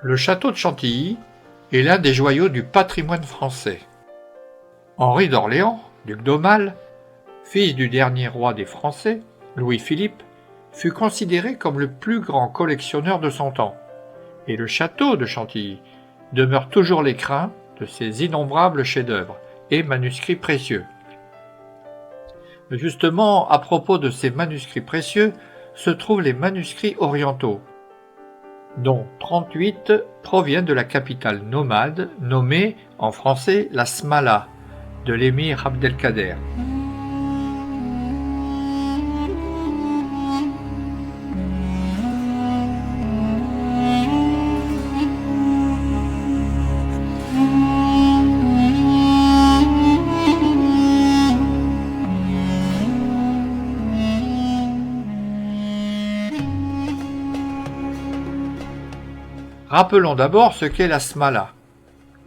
Le château de Chantilly est l'un des joyaux du patrimoine français. Henri d'Orléans, duc d'Aumale, fils du dernier roi des Français, Louis-Philippe, fut considéré comme le plus grand collectionneur de son temps. Et le château de Chantilly demeure toujours l'écrin de ses innombrables chefs-d'œuvre et manuscrits précieux. Justement, à propos de ces manuscrits précieux, se trouvent les manuscrits orientaux, dont 38 proviennent de la capitale nomade nommée en français la Smala, de l'émir Abdelkader. Rappelons d'abord ce qu'est la Smala,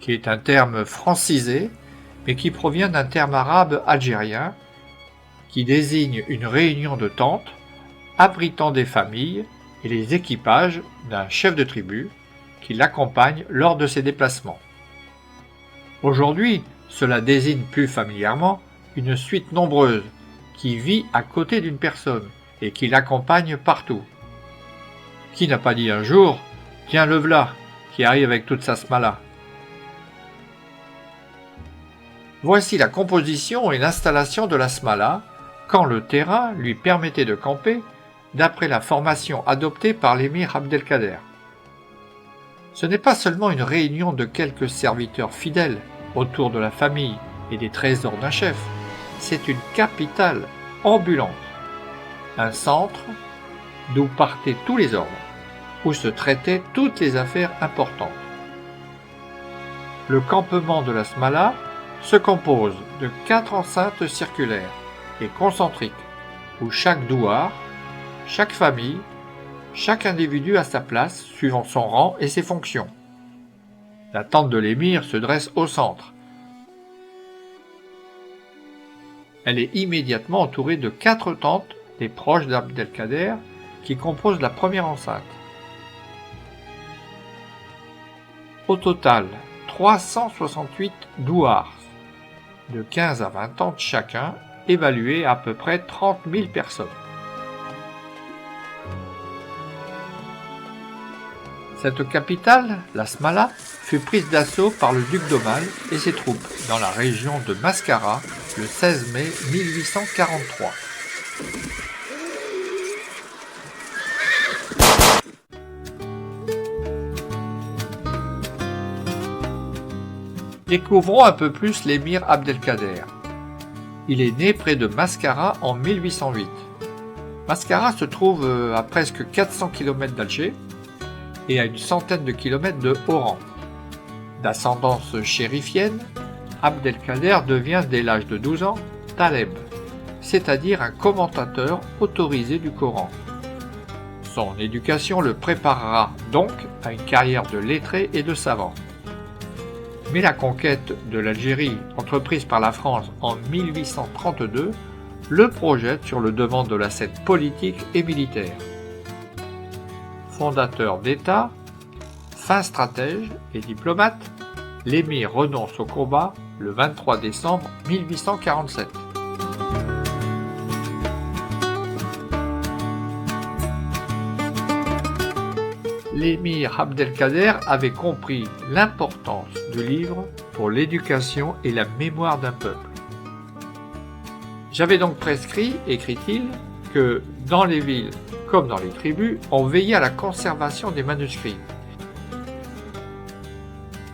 qui est un terme francisé, mais qui provient d'un terme arabe algérien, qui désigne une réunion de tentes abritant des familles et les équipages d'un chef de tribu qui l'accompagne lors de ses déplacements. Aujourd'hui, cela désigne plus familièrement une suite nombreuse qui vit à côté d'une personne et qui l'accompagne partout. Qui n'a pas dit un jour « Tiens, le v'là !» qui arrive avec toute sa smala. Voici la composition et l'installation de la smala quand le terrain lui permettait de camper d'après la formation adoptée par l'émir Abdelkader. Ce n'est pas seulement une réunion de quelques serviteurs fidèles autour de la famille et des trésors d'un chef, c'est une capitale ambulante, un centre d'où partaient tous les ordres, où se traitaient toutes les affaires importantes. Le campement de la Smala se compose de 4 enceintes circulaires et concentriques, où chaque douar, chaque famille, chaque individu a sa place suivant son rang et ses fonctions. La tente de l'émir se dresse au centre. Elle est immédiatement entourée de 4 tentes des proches d'Abdelkader qui composent la première enceinte. Au total, 368 douars, de 15 à 20 tentes chacun, évalués à peu près 30 000 personnes. Cette capitale, la Smala, fut prise d'assaut par le duc d'Aumale et ses troupes dans la région de Mascara le 16 mai 1843. Découvrons un peu plus l'émir Abdelkader. Il est né près de Mascara en 1808. Mascara se trouve à presque 400 km d'Alger et à une centaine de kilomètres de Oran. D'ascendance chérifienne, Abdelkader devient dès l'âge de 12 ans taleb, c'est-à-dire un commentateur autorisé du Coran. Son éducation le préparera donc à une carrière de lettré et de savant. Mais la conquête de l'Algérie, entreprise par la France en 1832, le projette sur le devant de la scène politique et militaire. Fondateur d'État, fin stratège et diplomate, l'émir renonce au combat le 23 décembre 1847. L'émir Abdelkader avait compris l'importance du livre pour l'éducation et la mémoire d'un peuple. J'avais donc prescrit, écrit-il, que dans les villes comme dans les tribus, on veillait à la conservation des manuscrits.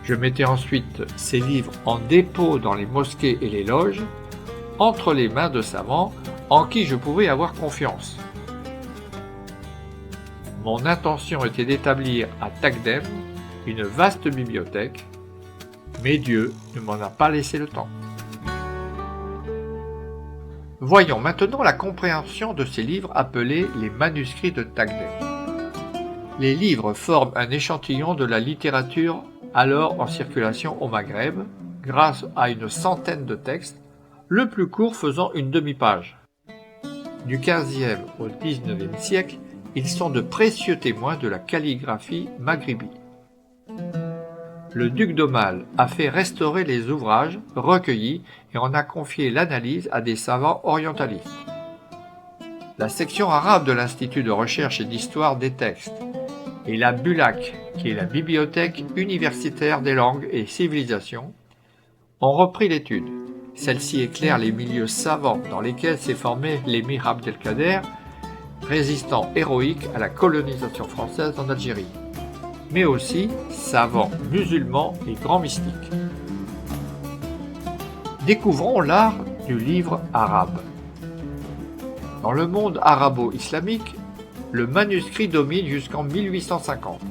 Je mettais ensuite ces livres en dépôt dans les mosquées et les loges, entre les mains de savants en qui je pouvais avoir confiance. Mon intention était d'établir à Takdem une vaste bibliothèque, mais Dieu ne m'en a pas laissé le temps. Voyons maintenant la compréhension de ces livres appelés les manuscrits de Takdem. Les livres forment un échantillon de la littérature alors en circulation au Maghreb, grâce à une centaine de textes, le plus court faisant une demi-page. Du XVe au XIXe siècle, ils sont de précieux témoins de la calligraphie maghribi. le duc d'Aumale a fait restaurer les ouvrages recueillis et en a confié l'analyse à des savants orientalistes. La section arabe de l'Institut de recherche et d'histoire des textes et la BULAC, qui est la Bibliothèque universitaire des langues et civilisations, ont repris l'étude. Celle-ci éclaire les milieux savants dans lesquels s'est formé l'émir Abdelkader, résistant héroïque à la colonisation française en Algérie, mais aussi savant musulman et grand mystique. Découvrons l'art du livre arabe. Dans le monde arabo-islamique, le manuscrit domine jusqu'en 1850.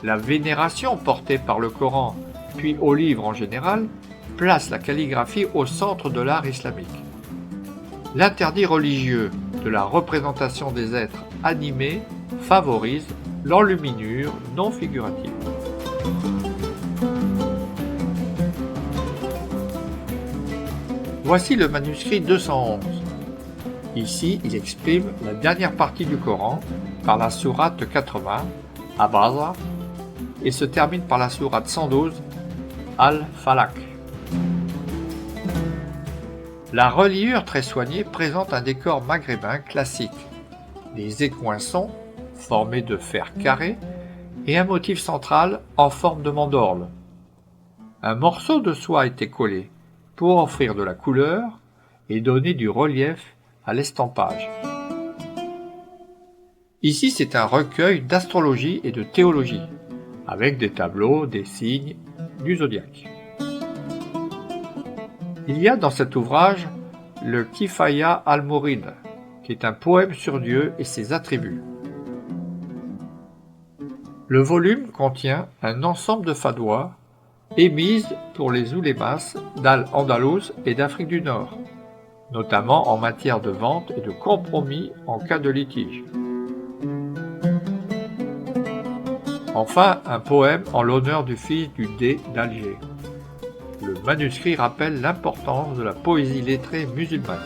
La vénération portée par le Coran, puis au livre en général, place la calligraphie au centre de l'art islamique. L'interdit religieux de la représentation des êtres animés favorise l'enluminure non figurative. Voici le manuscrit 211. Ici, il exprime la dernière partie du Coran par la sourate 80, Abaza, et se termine par la sourate 112, Al-Falaq. La reliure très soignée présente un décor maghrébin classique, des écoinçons formés de fer carré et un motif central en forme de mandorle. Un morceau de soie a été collé pour offrir de la couleur et donner du relief à l'estampage. Ici, c'est un recueil d'astrologie et de théologie, avec des tableaux, des signes, du zodiaque. Il y a dans cet ouvrage le Kifaya al-Mourid, qui est un poème sur Dieu et ses attributs. Le volume contient un ensemble de fatwas émises pour les oulémas d'Al-Andalus et d'Afrique du Nord, notamment en matière de vente et de compromis en cas de litige. Enfin, un poème en l'honneur du fils du Dey d'Alger. Le manuscrit rappelle l'importance de la poésie lettrée musulmane.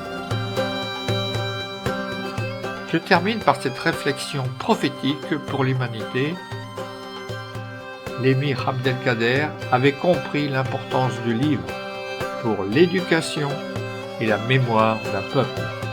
Je termine par cette réflexion prophétique pour l'humanité. L'émir Abdelkader avait compris l'importance du livre pour l'éducation et la mémoire d'un peuple.